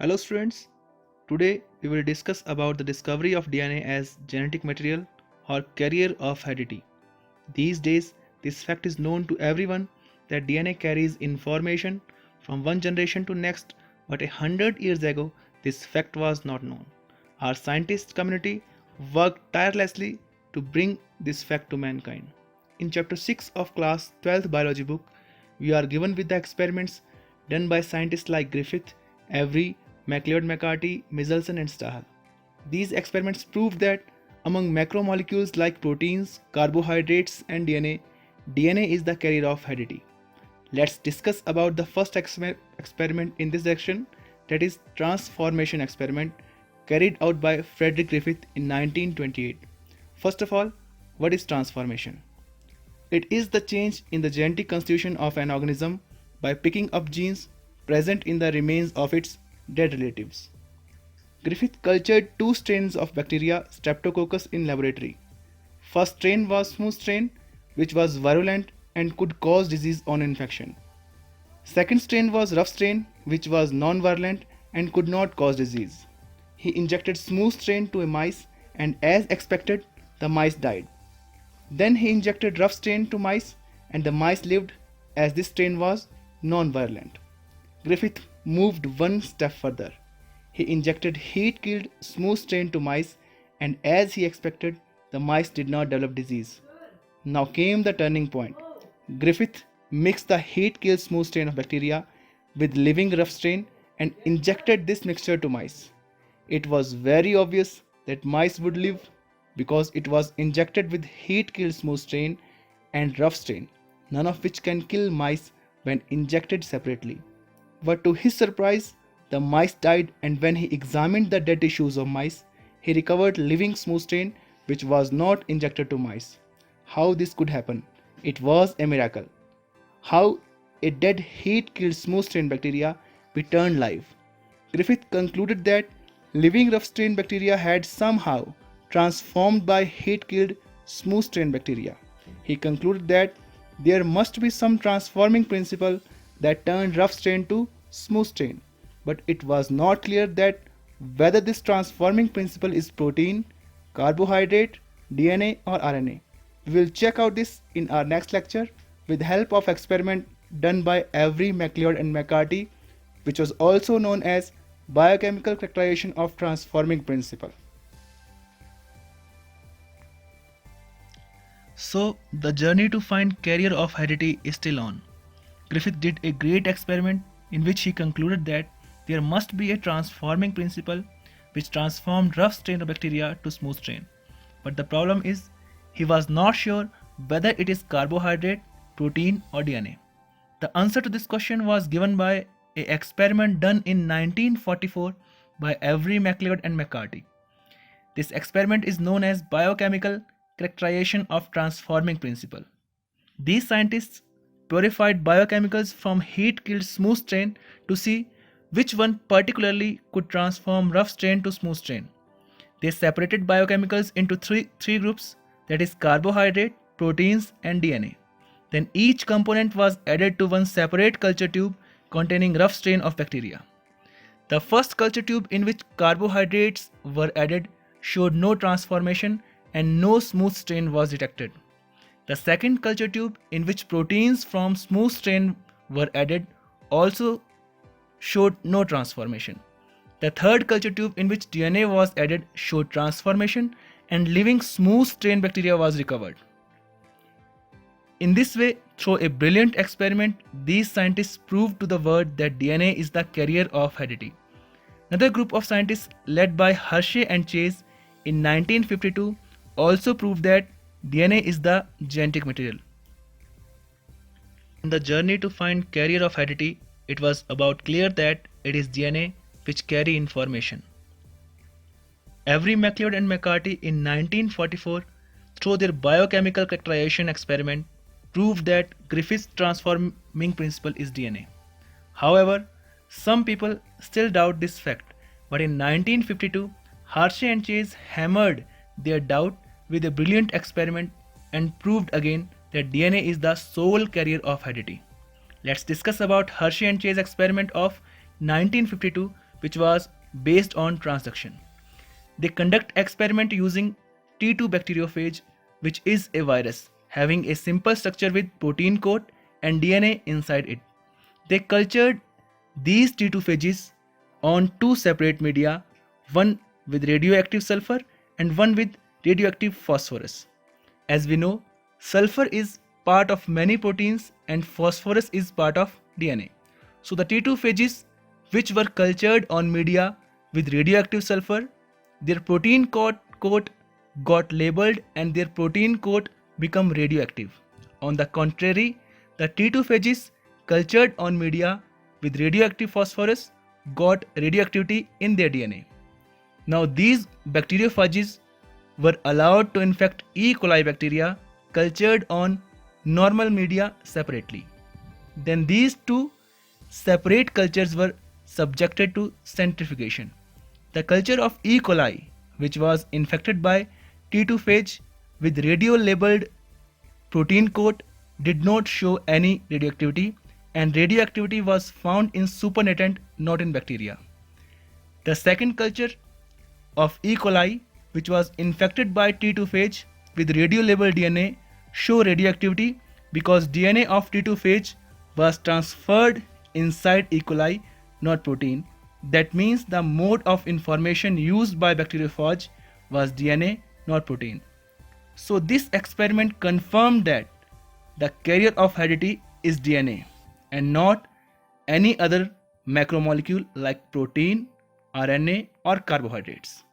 Hello students, today we will discuss about the discovery of DNA as genetic material or carrier of heredity. These days, this fact is known to everyone that DNA carries information from one generation to next, but 100 years ago, this fact was not known. Our scientist community worked tirelessly to bring this fact to mankind. In chapter 6 of class 12th biology book, we are given with the experiments done by scientists like Griffith, Avery, MacLeod-McCarty, Michelson and Stahl. These experiments proved that among macromolecules like proteins, carbohydrates and DNA is the carrier of heredity. Let's discuss about the first experiment in this section, that is transformation experiment carried out by Frederick Griffith in 1928. First of all, what is transformation? It is the change in the genetic constitution of an organism by picking up genes present in the remains of its dead relatives. Griffith cultured two strains of bacteria Streptococcus in laboratory. First strain was smooth strain, which was virulent and could cause disease on infection. Second strain was rough strain, which was non-virulent and could not cause disease. He injected smooth strain to a mice and as expected, the mice died. Then he injected rough strain to mice and the mice lived as this strain was non-virulent. Griffith moved one step further. He injected heat-killed smooth strain to mice and as he expected, the mice did not develop disease. Now came the turning point. Griffith mixed the heat-killed smooth strain of bacteria with living rough strain and injected this mixture to mice. It was very obvious that mice would live because it was injected with heat-killed smooth strain and rough strain, none of which can kill mice when injected separately. But to his surprise, the mice died and when he examined the dead tissues of mice, he recovered living smooth strain which was not injected to mice. How this could happen? It was a miracle. How a dead heat-killed smooth strain bacteria returned life? Griffith concluded that living rough strain bacteria had somehow transformed by heat-killed smooth strain bacteria. He concluded that there must be some transforming principle that turned rough strain to smooth strain, but it was not clear that whether this transforming principle is protein, carbohydrate, DNA or RNA. We will check out this in our next lecture with the help of experiment done by Avery, MacLeod and McCarty, which was also known as biochemical characterization of transforming principle. So the journey to find carrier of heredity is still on. Griffith did a great experiment in which he concluded that there must be a transforming principle which transformed rough strain of bacteria to smooth strain. But the problem is he was not sure whether it is carbohydrate, protein or DNA. The answer to this question was given by an experiment done in 1944 by Avery, MacLeod and McCarty. This experiment is known as biochemical characterization of transforming principle. These scientists purified biochemicals from heat-killed smooth strain to see which one particularly could transform rough strain to smooth strain. They separated biochemicals into three groups, that is carbohydrate, proteins and DNA. Then each component was added to one separate culture tube containing rough strain of bacteria. The first culture tube in which carbohydrates were added showed no transformation and no smooth strain was detected. The second culture tube in which proteins from smooth strain were added also showed no transformation. The third culture tube in which DNA was added showed transformation and living smooth strain bacteria was recovered. In this way, through a brilliant experiment, these scientists proved to the world that DNA is the carrier of heredity. Another group of scientists led by Hershey and Chase in 1952 also proved that DNA is the genetic material. In the journey to find carrier of heredity, it was about clear that it is DNA which carry information. Avery, MacLeod and McCarty in 1944, through their biochemical characterization experiment, proved that Griffith's transforming principle is DNA. However, some people still doubt this fact, but in 1952, Hershey and Chase hammered their doubt with a brilliant experiment and proved again that DNA is the sole carrier of heredity. Let's discuss about Hershey and Chase experiment of 1952, which was based on transduction. They conduct experiment using T2 bacteriophage, which is a virus having a simple structure with protein coat and DNA inside it. They cultured these T2 phages on two separate media, one with radioactive sulfur and one with radioactive phosphorus. As we know, sulfur is part of many proteins and phosphorus is part of DNA. So the T2 phages which were cultured on media with radioactive sulfur, their protein coat got labeled and their protein coat become radioactive. On the contrary, the T2 phages cultured on media with radioactive phosphorus got radioactivity in their DNA. Now these bacteriophages were allowed to infect E. coli bacteria cultured on normal media separately. Then these two separate cultures were subjected to centrifugation. The culture of E. coli, which was infected by T2 phage with radio-labeled protein coat, did not show any radioactivity, and radioactivity was found in supernatant, not in bacteria. The second culture of E. coli, which was infected by T2 phage with radio-labeled DNA, show radioactivity because DNA of T2 phage was transferred inside E. coli, not protein. That means the mode of information used by bacteriophage was DNA, not protein. So this experiment confirmed that the carrier of heredity is DNA and not any other macromolecule like protein, RNA or carbohydrates.